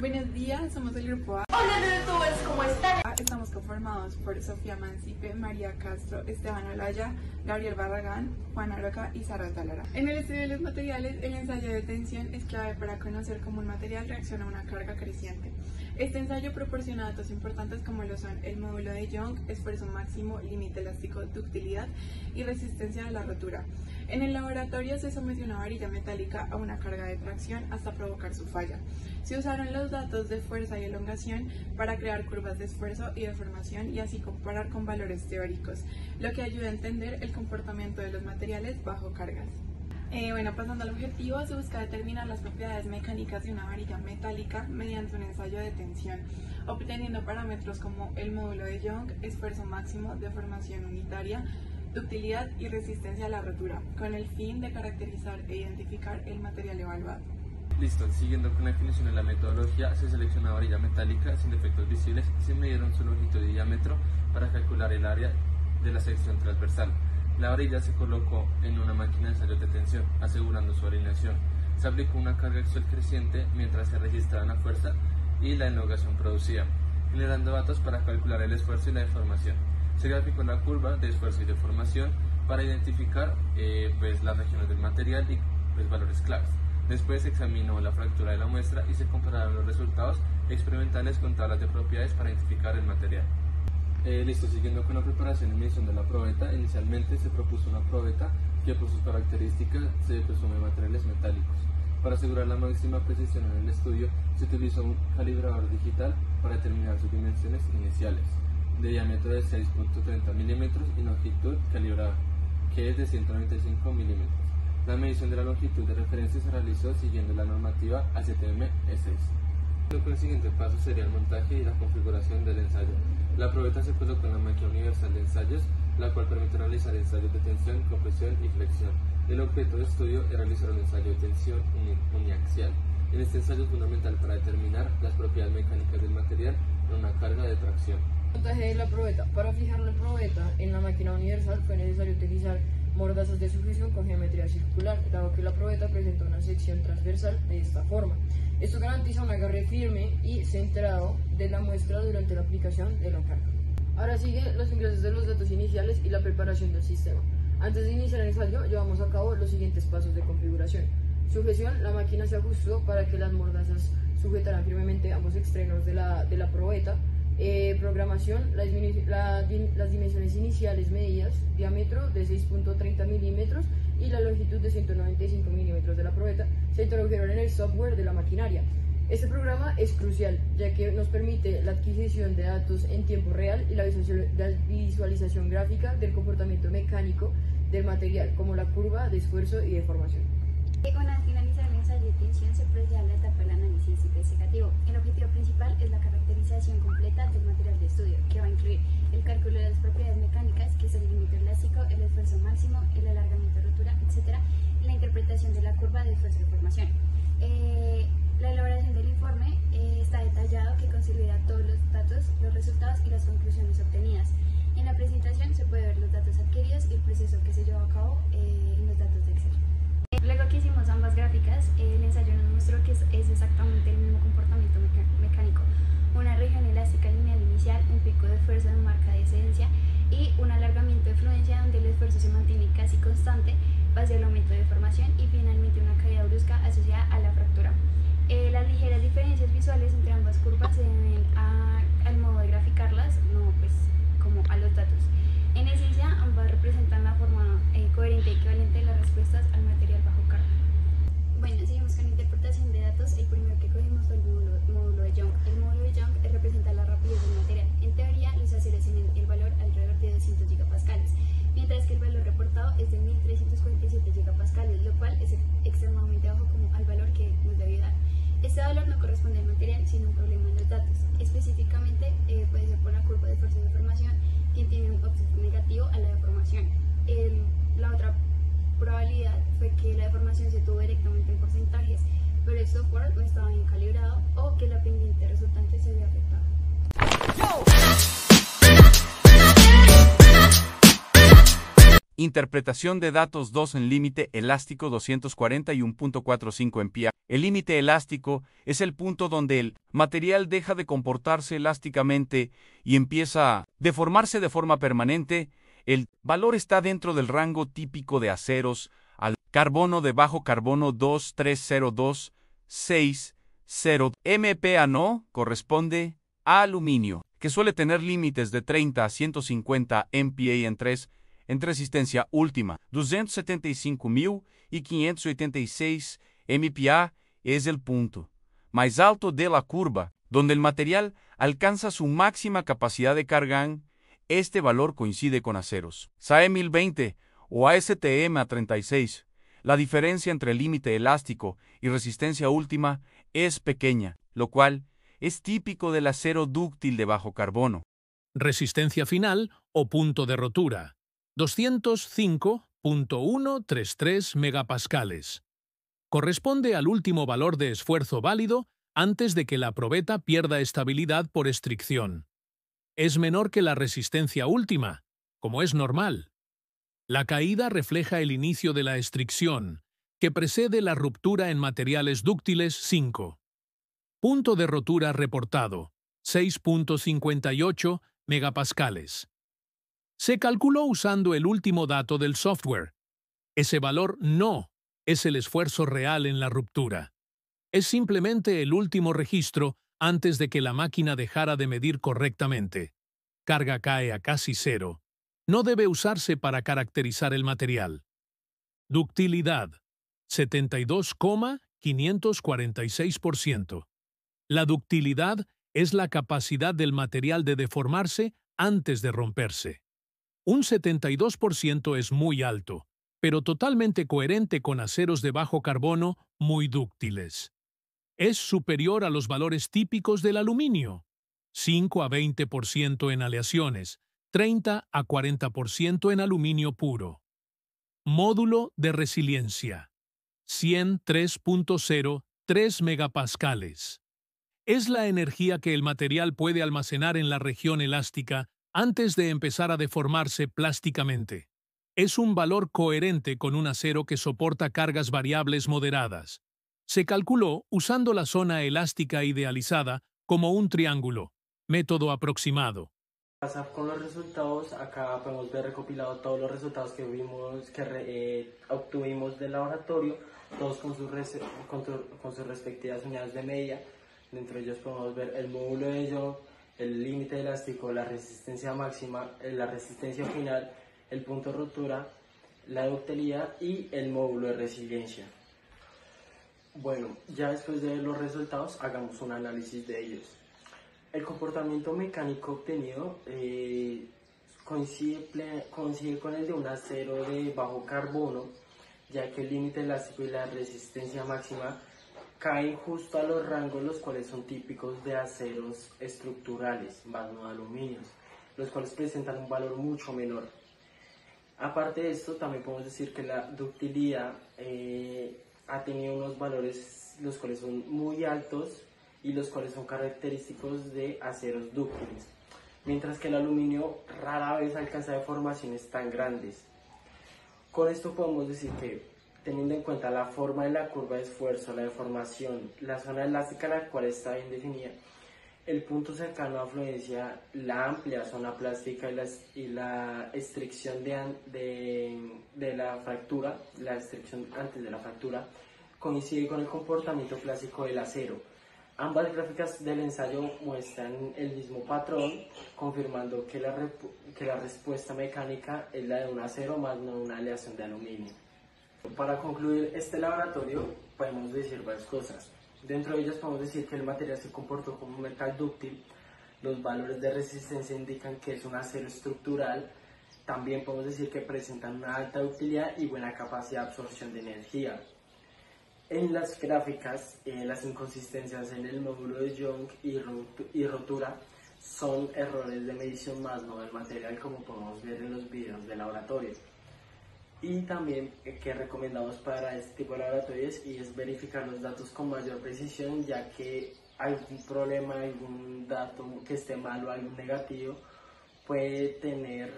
Buenos días, somos el grupo A. Hola youtubers, ¿cómo están? Estamos conformados por Sofía Mancipe, María Castro, Esteban Olaya, Gabriel Barragán, Juana Roca y Sara Talara. En el estudio de los materiales, el ensayo de tensión es clave para conocer cómo un material reacciona a una carga creciente. Este ensayo proporciona datos importantes como lo son el módulo de Young, esfuerzo máximo, límite elástico, ductilidad y resistencia a la rotura. En el laboratorio se sometió una varilla metálica a una carga de tracción hasta provocar su falla. Se usaron los datos de fuerza y elongación para crear curvas de esfuerzo y deformación y así comparar con valores teóricos, lo que ayuda a entender el comportamiento de los materiales bajo cargas. Pasando al objetivo, se busca determinar las propiedades mecánicas de una varilla metálica mediante un ensayo de tensión, obteniendo parámetros como el módulo de Young, esfuerzo máximo, deformación unitaria, ductilidad y resistencia a la rotura, con el fin de caracterizar e identificar el material evaluado. Listo, siguiendo con la definición de la metodología, se seleccionó una varilla metálica sin defectos visibles y se midieron su longitud y diámetro para calcular el área de la sección transversal. La varilla se colocó en una máquina de ensayo de tensión, asegurando su alineación. Se aplicó una carga axial creciente mientras se registraban la fuerza y la elongación producida, generando datos para calcular el esfuerzo y la deformación. Se graficó la curva de esfuerzo y deformación para identificar las regiones del material y valores claves. Después se examinó la fractura de la muestra y se compararon los resultados experimentales con tablas de propiedades para identificar el material. Siguiendo con la preparación y medición de la probeta, inicialmente se propuso una probeta que por sus características se presume materiales metálicos. Para asegurar la máxima precisión en el estudio, se utilizó un calibrador digital para determinar sus dimensiones iniciales, de diámetro de 6.30 milímetros y longitud calibrada, que es de 195 milímetros. La medición de la longitud de referencia se realizó siguiendo la normativa ASTM-ES. El siguiente paso sería el montaje y la configuración del ensayo. La probeta se colocó en la máquina universal de ensayos, la cual permite realizar ensayos de tensión, compresión y flexión. El objeto de estudio es realizar un ensayo de tensión uniaxial. En este ensayo es fundamental para determinar las propiedades mecánicas del material en una carga de tracción. Montaje de la probeta. Para fijar la probeta en la máquina universal fue necesario utilizar mordazas de sujeción con geometría circular, dado que la probeta presenta una sección transversal de esta forma. Esto garantiza un agarre firme y centrado de la muestra durante la aplicación de la carga. Ahora sigue los ingresos de los datos iniciales y la preparación del sistema. Antes de iniciar el ensayo, llevamos a cabo los siguientes pasos de configuración. Sujeción: la máquina se ajustó para que las mordazas sujetaran firmemente ambos extremos de la probeta. Programación: las dimensiones iniciales medidas, diámetro de 6.30 milímetros y la longitud de 195 milímetros de la probeta se introdujeron en el software de la maquinaria. Este programa es crucial, ya que nos permite la adquisición de datos en tiempo real y la visualización gráfica del comportamiento mecánico del material, como la curva de esfuerzo y deformación. Una vez finalizado el ensayo de tensión, se procede a la etapa del análisis investigativo. El objetivo principal es la caracterización completa del material de estudio, que va a incluir el cálculo de las propiedades mecánicas, que es el límite elástico, el esfuerzo máximo, el alargamiento de rotura, etc., y la interpretación de la curva de esfuerzo de formación. La elaboración del informe está detallado, que considera todos los datos, los resultados y las conclusiones obtenidas. En la presentación se puede ver los datos adquiridos y el proceso que se llevó a cabo en los datos de Excel. Luego que hicimos ambas gráficas, el ensayo nos mostró que es exactamente el mismo comportamiento mecánico. Una región elástica lineal inicial, un pico de esfuerzo de marca de excedencia y un alargamiento de fluencia donde el esfuerzo se mantiene casi constante hacia el aumento de deformación y finalmente una caída brusca asociada a la fractura. Las ligeras diferencias visuales entre ambas curvas se deben al modo de graficarlas, no como a los datos. En esencia, ambas representan la forma coherente y equivalente de las respuestas al material bajo carga. Bueno, seguimos con la interpretación de datos. El primero que cogimos fue el módulo de Young. El módulo de Young representa la rapidez del material. En teoría, los aceros tienen el valor alrededor de 200 gigapascales, mientras que el valor reportado es de 1347 gigapascales, lo cual es extremadamente bajo como al valor que nos debe dar. Este valor no corresponde al material, sino un problema en los datos. Específicamente, puede ser por la curva de esfuerzo de deformación, que tiene un offset negativo a la deformación. La otra probabilidad fue que la deformación se tuvo directamente en porcentajes, pero el software no estaba bien calibrado o que la pendiente resultante se había afectado. Interpretación de datos 2 en límite elástico 241.45 MPa. El límite elástico es el punto donde el material deja de comportarse elásticamente y empieza a deformarse de forma permanente. El valor está dentro del rango típico de aceros al carbono de bajo carbono 2302660 MPa no corresponde a aluminio, que suele tener límites de 30 a 150 MPa en resistencia última. 275.586 MPa es el punto más alto de la curva, donde el material alcanza su máxima capacidad de carga. Este valor coincide con aceros SAE 1020 o ASTM A36. La diferencia entre el límite elástico y resistencia última es pequeña, lo cual es típico del acero dúctil de bajo carbono. Resistencia final o punto de rotura: 205.133 megapascales. Corresponde al último valor de esfuerzo válido antes de que la probeta pierda estabilidad por estricción. Es menor que la resistencia última, como es normal. La caída refleja el inicio de la estricción, que precede la ruptura en materiales dúctiles 5. Punto de rotura reportado: 6.58 megapascales. Se calculó usando el último dato del software. Ese valor no es el esfuerzo real en la ruptura. Es simplemente el último registro antes de que la máquina dejara de medir correctamente. Carga cae a casi cero. No debe usarse para caracterizar el material. Ductilidad: 72,546%. La ductilidad es la capacidad del material de deformarse antes de romperse. Un 72% es muy alto, pero totalmente coherente con aceros de bajo carbono muy dúctiles. Es superior a los valores típicos del aluminio: 5 a 20% en aleaciones, 30 a 40% en aluminio puro. Módulo de resiliencia: 103.03 megapascales. Es la energía que el material puede almacenar en la región elástica antes de empezar a deformarse plásticamente. Es un valor coherente con un acero que soporta cargas variables moderadas. Se calculó usando la zona elástica idealizada como un triángulo, método aproximado. Pasar con los resultados, acá podemos ver recopilado todos los resultados que obtuvimos del laboratorio, todos con sus respectivas unidades de medida. Dentro de ellos podemos ver el módulo de Young, el límite elástico, la resistencia máxima, la resistencia final, el punto de rotura, la ductilidad y el módulo de resiliencia. Bueno, ya después de ver los resultados, hagamos un análisis de ellos. El comportamiento mecánico obtenido coincide con el de un acero de bajo carbono, ya que el límite elástico y la resistencia máxima caen justo a los rangos los cuales son típicos de aceros estructurales, más no aluminios, los cuales presentan un valor mucho menor. Aparte de esto, también podemos decir que la ductilidad ha tenido unos valores los cuales son muy altos y los cuales son característicos de aceros dúctiles, mientras que el aluminio rara vez alcanza deformaciones tan grandes. Con esto podemos decir que, teniendo en cuenta la forma de la curva de esfuerzo, la deformación, la zona elástica la cual está bien definida, el punto cercano a afluencia, la amplia zona plástica y la estricción de la fractura, la estricción antes de la fractura, coincide con el comportamiento clásico del acero. Ambas gráficas del ensayo muestran el mismo patrón, confirmando que la respuesta mecánica es la de un acero más no una aleación de aluminio. Para concluir este laboratorio podemos decir varias cosas. Dentro de ellas podemos decir que el material se comportó como un metal dúctil, los valores de resistencia indican que es un acero estructural, también podemos decir que presentan una alta ductilidad y buena capacidad de absorción de energía. En las gráficas, las inconsistencias en el módulo de Young y rotura son errores de medición más no del material, como podemos ver en los videos de laboratorio. Y también que recomendamos para este tipo de laboratorios y es verificar los datos con mayor precisión, ya que algún problema, algún dato que esté mal o algún negativo puede tener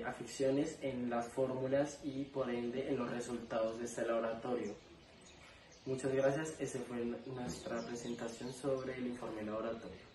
afecciones en las fórmulas y por ende en los resultados de este laboratorio. Muchas gracias, esa fue nuestra presentación sobre el informe laboratorio.